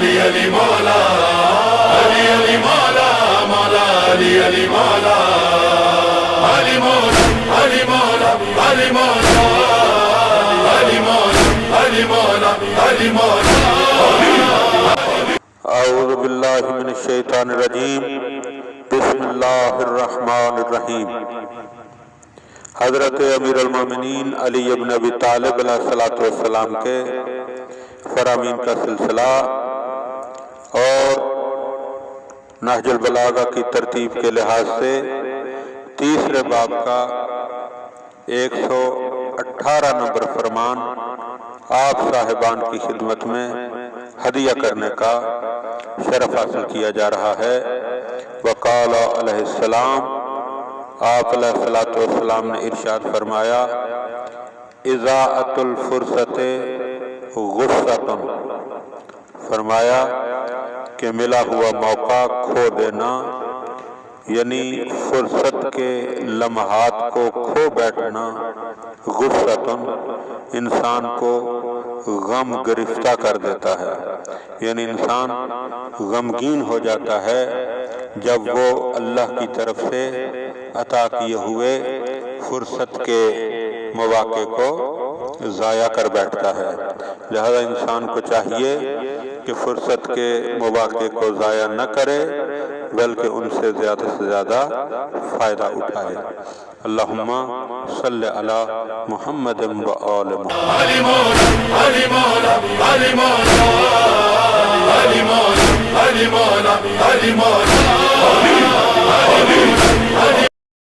علی علی مولا علی علی مولا مولا علی علی مولا علی مولا علی مولا علی مولا علی مولا علی مولا علی مولا. اعوذ باللہ من الشیطان الرجیم بسم اللہ الرحمن الرحیم. حضرت امیر المومنین علی بن ابی طالب علیہ السلام کے فرامین کا سلسلہ اور نہج البلاغہ کی ترتیب کے لحاظ سے تیسرے باب کا 118 نمبر فرمان آپ صاحبان کی خدمت میں ہدیہ کرنے کا شرف حاصل کیا جا رہا ہے. وقال علیہ السلام، آپ علیہ السلام نے ارشاد فرمایا، اضاعت الفرصت غصۃ، فرمایا کہ ملا ہوا موقع کھو دینا یعنی فرصت کے لمحات کو کھو بیٹھنا، غصۃ انسان کو غم گرفتہ کر دیتا ہے، یعنی انسان غمگین ہو جاتا ہے جب وہ اللہ کی طرف سے عطا کیے ہوئے فرصت کے مواقع کو ضائع کر بیٹھتا ہے. لہذا انسان کو چاہیے کہ فرصت کے مواقع کو ضائع نہ کرے بلکہ ان سے زیادہ فائدہ اٹھائے. اللہم صلی علی محمد و آل محمد. علی مولا علی مولا علی مولا علی مولا علی مولا علی مولا علی